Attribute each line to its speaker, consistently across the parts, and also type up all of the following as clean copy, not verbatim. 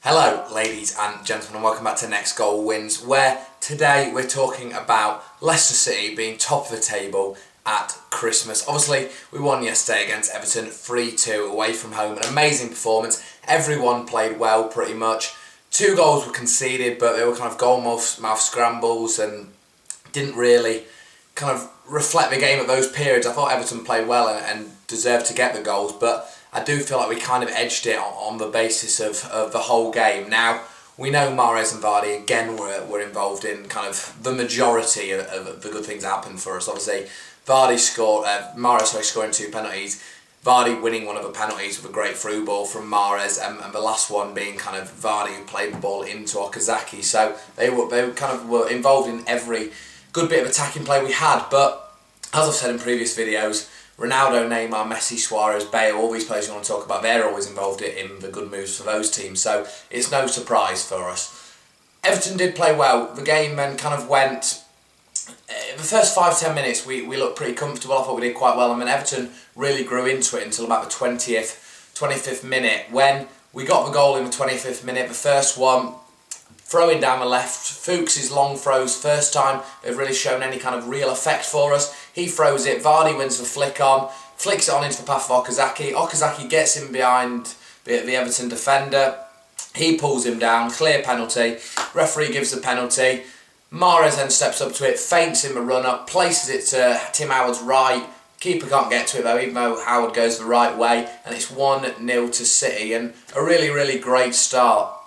Speaker 1: Hello ladies and gentlemen, and welcome back to Next Goal Wins, where today we're talking about Leicester City being top of the table at Christmas. Obviously we won yesterday against Everton 3-2 away from home, an amazing performance. Everyone played well pretty much. 2 goals were conceded, but they were kind of goal mouth scrambles and didn't really kind of reflect the game at those periods. I thought Everton played well and deserved to get the goals, but I do feel like we kind of edged it on the basis of the whole game. Now, we know Mahrez and Vardy again were involved in kind of the majority of the good things that happened for us. Obviously, Mahrez scoring 2 penalties, Vardy winning one of the penalties with a great through ball from Mahrez, and the last one being kind of Vardy who played the ball into Okazaki. So they were involved in every good bit of attacking play we had. But as I've said in previous videos, Ronaldo, Neymar, Messi, Suarez, Bale, all these players you want to talk about, they're always involved in the good moves for those teams, so it's no surprise for us. Everton did play well. The game then kind of went... the first 5-10 minutes we looked pretty comfortable. I thought we did quite well, and then Everton really grew into it until about the 25th minute, when we got the goal in the 25th minute, the first one. Throwing down the left, Fuchs' long throws, first time they've really shown any kind of real effect for us. He throws it, Vardy wins the flick on, flicks it on into the path of Okazaki. Okazaki gets in behind the Everton defender, he pulls him down, clear penalty, referee gives the penalty. Mahrez then steps up to it, feints in the run-up, places it to Tim Howard's right. Keeper can't get to it though, even though Howard goes the right way, and it's 1-0 to City, and a really, really great start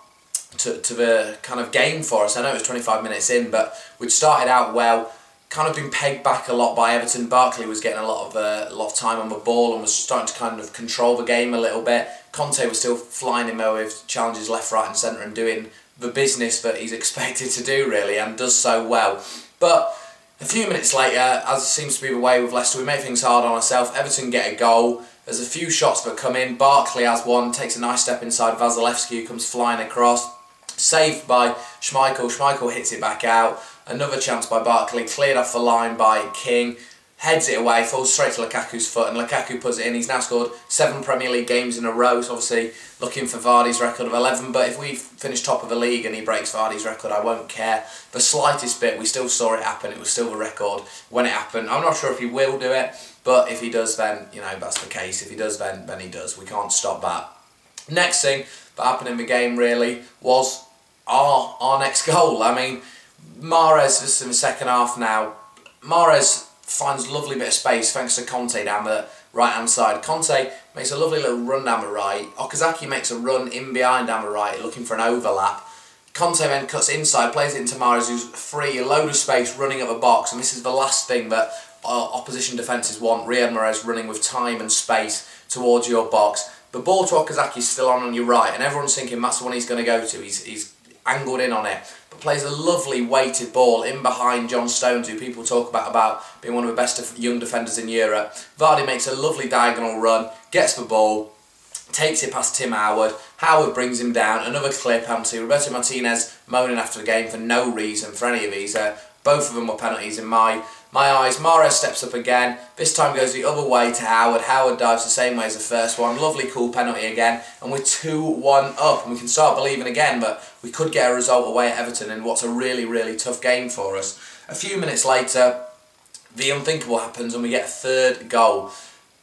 Speaker 1: to the kind of game for us. I know it was 25 minutes in, but we'd started out well, kind of been pegged back a lot by Everton. Barkley was getting a lot of time on the ball and was starting to kind of control the game a little bit. Conte was still flying in there with challenges left, right and centre and doing the business that he's expected to do really, and does so well. But a few minutes later, as seems to be the way with Leicester, we make things hard on ourselves. Everton get a goal. There's a few shots that come in. Barkley has one, takes a nice step inside Vasilevsky, who comes flying across. Saved by Schmeichel. Schmeichel hits it back out. Another chance by Barkley, cleared off the line by King. Heads it away, falls straight to Lukaku's foot, and Lukaku puts it in. He's now scored 7 Premier League games in a row, so obviously looking for Vardy's record of 11, but if we finish top of the league and he breaks Vardy's record, I won't care. The slightest bit, we still saw it happen, it was still the record when it happened. I'm not sure if he will do it, but if he does, then, you know, that's the case. If he does, then he does. We can't stop that. Next thing that happened in the game, really, was our next goal. I mean, Mahrez, this is in the second half now, Mahrez finds a lovely bit of space thanks to Conte down the right hand side. Conte makes a lovely little run down the right. Okazaki makes a run in behind down the right looking for an overlap. Conte then cuts inside, plays it into Mahrez, who's free, a load of space running at the box, and this is the last thing that opposition defences want. Riyad Mahrez running with time and space towards your box. The ball to Okazaki is still on your right, and everyone's thinking that's the one he's going to go to. He's angled in on it, but plays a lovely weighted ball in behind John Stones, who people talk about being one of the best young defenders in Europe. Vardy makes a lovely diagonal run, gets the ball, takes it past Tim Howard. Howard brings him down, another clear penalty. Roberto Martinez moaning after the game for no reason for any of these. Both of them were penalties in my eyes. Mahrez steps up again, this time goes the other way to Howard. Howard dives the same way as the first one. Lovely cool penalty again, and we're 2-1 up, and we can start believing again that we could get a result away at Everton in what's a really, really tough game for us. A few minutes later, the unthinkable happens and we get a third goal.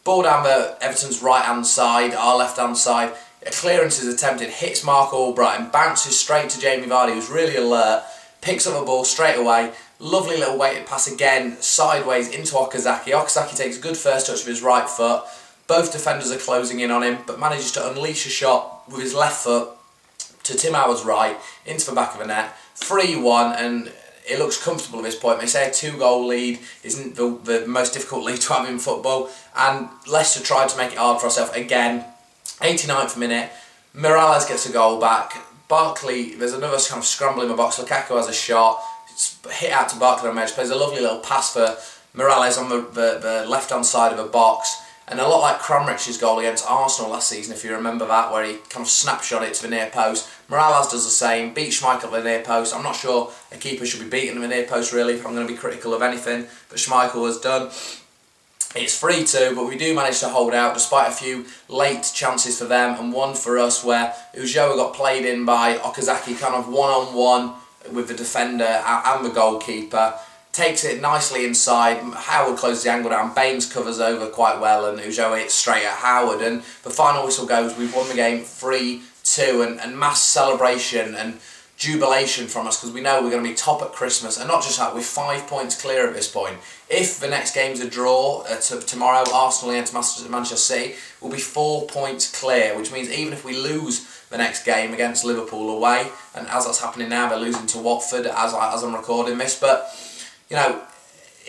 Speaker 1: Ball down the Everton's right hand side, our left hand side. A clearance is attempted, hits Mark Albright and bounces straight to Jamie Vardy, who's really alert, picks up the ball straight away. Lovely little weighted pass again, sideways into Okazaki. Okazaki takes a good first touch with his right foot. Both defenders are closing in on him, but manages to unleash a shot with his left foot to Tim Howard's right, into the back of the net. 3-1, and it looks comfortable at this point. They say a 2-goal lead isn't the most difficult lead to have in football, and Leicester tried to make it hard for ourselves again. 89th minute, Mirallas gets a goal back. Barkley, there's another kind of scramble in the box. Lukaku has a shot. Hit out to Barkley on the edge, plays a lovely little pass for Mirallas on the left-hand side of the box, and a lot like Kramrich's goal against Arsenal last season, if you remember that, where he kind of snapshot it to the near post. Mirallas does the same, beats Schmeichel at the near post. I'm not sure a keeper should be beating the near post really, if I'm going to be critical of anything, but Schmeichel has done. It's 3-2, but we do manage to hold out despite a few late chances for them and one for us where Ulloa got played in by Okazaki kind of one-on-one with the defender and the goalkeeper. Takes it nicely inside. Howard closes the angle down. Baines covers over quite well and Ulloa hits straight at Howard. And the final whistle goes. We've won the game 3-2 and mass celebration and jubilation from us because we know we're going to be top at Christmas, and not just that, we're 5 points clear at this point. If the next game's a draw tomorrow, Arsenal against Manchester City, we'll be 4 points clear, which means even if we lose the next game against Liverpool away, and as that's happening now, they're losing to Watford as I'm recording this, but you know,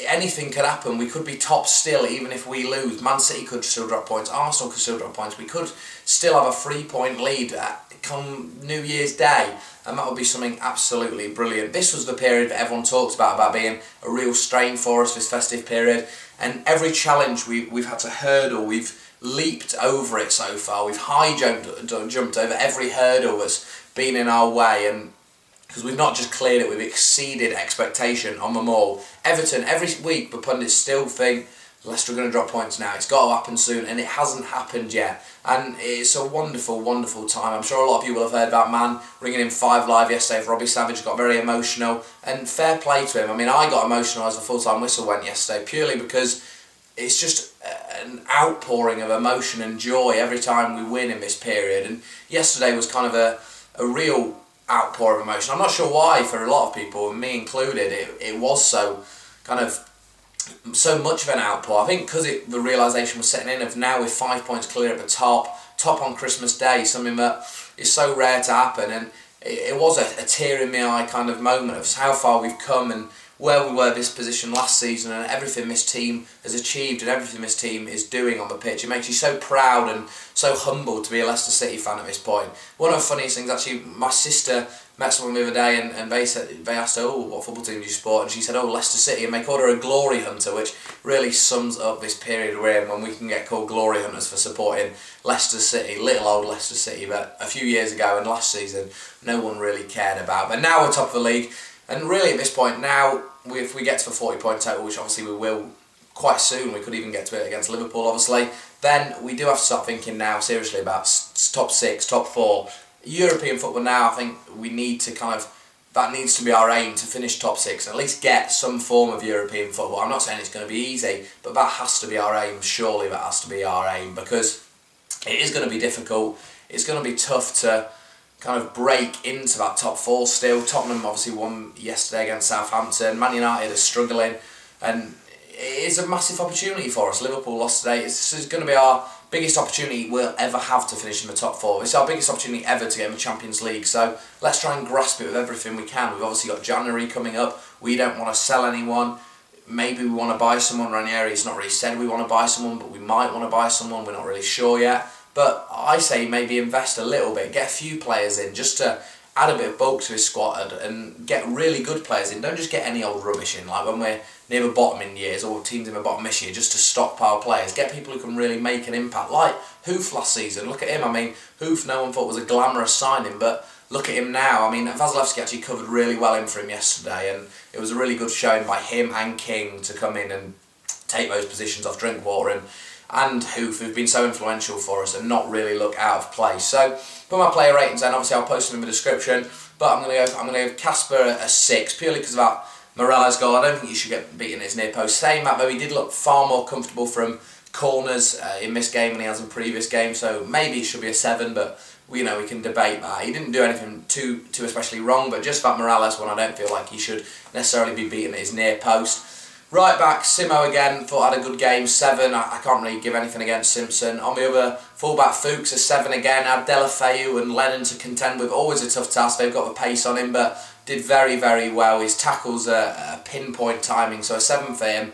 Speaker 1: anything could happen. We could be top still even if we lose. Man City could still drop points, Arsenal could still drop points, we could still have a 3-point lead come New Year's Day, and that would be something absolutely brilliant. This was the period that everyone talks about being a real strain for us, this festive period, and every challenge we've had to hurdle, we've leaped over it so far. We've jumped over every hurdle that's been in our way, and because we've not just cleared it, we've exceeded expectation on them all. Everton, every week the pundits still think Leicester are going to drop points now, it's got to happen soon, and it hasn't happened yet. And it's a wonderful, wonderful time. I'm sure a lot of you will have heard about Man ringing in 5 Live yesterday for Robbie Savage, got very emotional, and fair play to him. I mean, I got emotional as the full-time whistle went yesterday, purely because it's just an outpouring of emotion and joy every time we win in this period. And yesterday was kind of a real outpour of emotion. I'm not sure why for a lot of people, and me included, it was so kind of so much of an outpour. I think because the realisation was setting in of now we're 5 points clear at the top on Christmas Day, something that is so rare to happen, and it was a tear in the eye kind of moment of how far we've come and where we were this position last season and everything this team has achieved and everything this team is doing on the pitch. It makes you so proud and so humbled to be a Leicester City fan at this point. One of the funniest things, actually, my sister met someone the other day and they asked her, oh, what football team do you support? And she said, oh, Leicester City, and they called her a glory hunter, which really sums up this period we're in when we can get called glory hunters for supporting Leicester City, little old Leicester City, that a few years ago and last season no one really cared about. But now we're top of the league, and really at this point now, if we get to the 40-point total, which obviously we will quite soon, we could even get to it against Liverpool obviously, then we do have to start thinking now seriously about top 6, top 4. European football now, I think we need to that needs to be our aim, to finish top 6, at least get some form of European football. I'm not saying it's going to be easy, but that has to be our aim, surely that has to be our aim, because it is going to be difficult, it's going to be tough to kind of break into that top 4 still. Tottenham obviously won yesterday against Southampton, Man United are struggling, and it is a massive opportunity for us. Liverpool lost today. This is going to be our biggest opportunity we'll ever have to finish in the top 4. It's our biggest opportunity ever to get in the Champions League, so let's try and grasp it with everything we can. We've obviously got January coming up. We don't want to sell anyone. Maybe we want to buy someone. Ranieri's not really said we want to buy someone, but we might want to buy someone. We're not really sure yet. But I say maybe invest a little bit, get a few players in just to add a bit of bulk to his squad and get really good players in. Don't just get any old rubbish in, like when we're near the bottom in years, or teams in the bottom this year, just to stockpile players. Get people who can really make an impact, like Hoof last season. Look at him. I mean, Hoof no one thought was a glamorous signing, but look at him now. I mean, Vasilevsky actually covered really well in for him yesterday, and it was a really good showing by him and King to come in and take those positions off Drinkwater and Hoof, who've been so influential for us and not really look out of place. So, put my player ratings in. Obviously, I'll post them in the description. But I'm gonna go Casper a 6 purely because of that Mirallas goal. I don't think he should get beaten at his near post. Saying that, though, he did look far more comfortable from corners in this game than he has in previous games. So maybe it should be a 7, but we can debate that. He didn't do anything too especially wrong, but just that Mirallas one, I don't feel like he should necessarily be beaten at his near post. Right back, Simo again, thought had a good game, 7. I can't really give anything against Simpson. On the other, fullback Fuchs, a 7 again. Had Delafeu and Lennon to contend with, always a tough task. They've got the pace on him, but did very, very well. His tackles are pinpoint timing, so a 7 for him.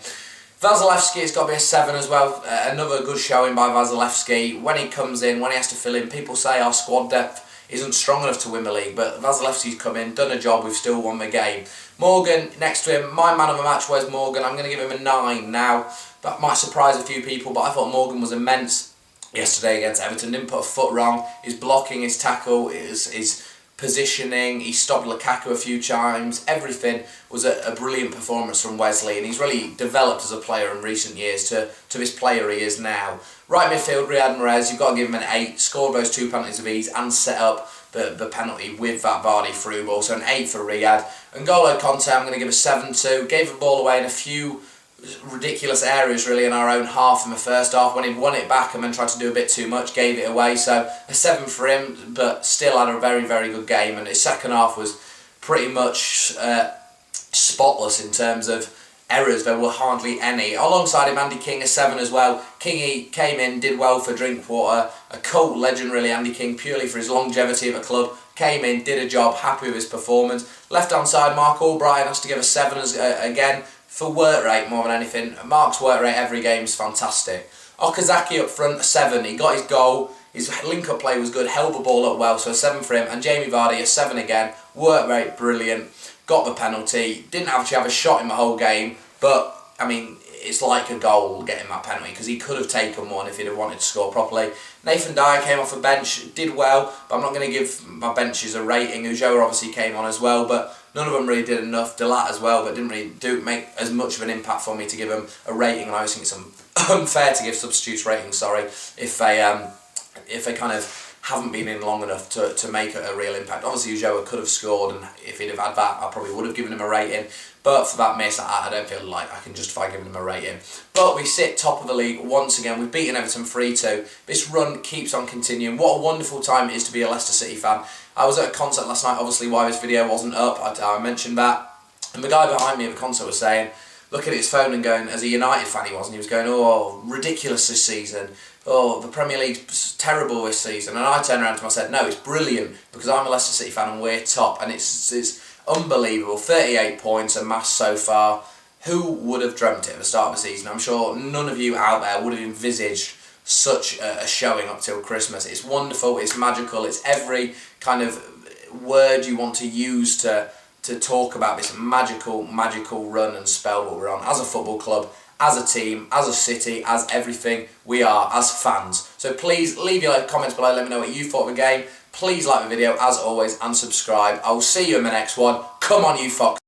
Speaker 1: Vasilevsky, it's got to be a 7 as well. Another good showing by Vasilevsky. When he comes in, when he has to fill in, people say our squad depth isn't strong enough to win the league, but Vasilevsky's come in, done a job, we've still won the game. Morgan next to him, my man of the match, where's Morgan? I'm going to give him a 9 now. That might surprise a few people, but I thought Morgan was immense yesterday against Everton. Didn't put a foot wrong. His blocking, his tackle, his positioning, he stopped Lukaku a few times. Everything was a brilliant performance from Wesley, and he's really developed as a player in recent years to this player he is now. Right midfield, Riyad Mahrez, you've got to give him an 8, scored those 2 penalties of ease and set up the penalty with that Vardy through ball, so an 8 for Riyad. And N'Golo Conte, I'm going to give a 7 to. Gave the ball away in a few ridiculous areas really in our own half in the first half when he'd won it back and then tried to do a bit too much, gave it away, so a 7 for him, but still had a very, very good game, and his second half was pretty much spotless in terms of errors. There were hardly any. Alongside him, Andy King, a 7 as well. Kingy came in, did well for Drinkwater, a cult legend really, Andy King, purely for his longevity at the club. Came in, did a job, happy with his performance. Left hand side, Mark Albright has to give a 7 again, for work rate more than anything. Mark's work rate every game is fantastic. Okazaki up front, a 7. He got his goal, his link-up play was good, held the ball up well, so a 7 for him. And Jamie Vardy, a 7 again. Work rate, brilliant. Got the penalty. Didn't actually have a shot in the whole game, but, I mean, it's like a goal getting that penalty, because he could have taken one if he'd have wanted to score properly. Nathan Dyer came off the bench, did well, but I'm not going to give my benches a rating. Ulloa obviously came on as well, but none of them really did enough. Delat as well, but didn't really make as much of an impact for me to give them a rating. And I always think it's unfair to give substitutes ratings, if they kind of haven't been in long enough to make a real impact. Obviously Ulloa could have scored, and if he'd have had that, I probably would have given him a rating. But for that miss, I don't feel like I can justify giving him a rating. But we sit top of the league once again. We've beaten Everton 3-2. This run keeps on continuing. What a wonderful time it is to be a Leicester City fan. I was at a concert last night, obviously why this video wasn't up, I mentioned that. And the guy behind me at the concert was saying, looking at his phone and going, as a United fan he was, and he was going, oh, ridiculous this season. Oh, the Premier League's terrible this season. And I turned around to him and I said, no, it's brilliant, because I'm a Leicester City fan and we're top. And it's unbelievable. 38 points amassed so far. Who would have dreamt it at the start of the season? I'm sure none of you out there would have envisaged such a showing up till Christmas. It's wonderful, it's magical, it's every kind of word you want to use to talk about this magical run and spell that we're on as a football club, as a team, as a city, as everything we are, as fans. So please leave your comments below, let me know what you thought of the game. Please like the video as always and subscribe. I will see you in the next one. Come on you Fox.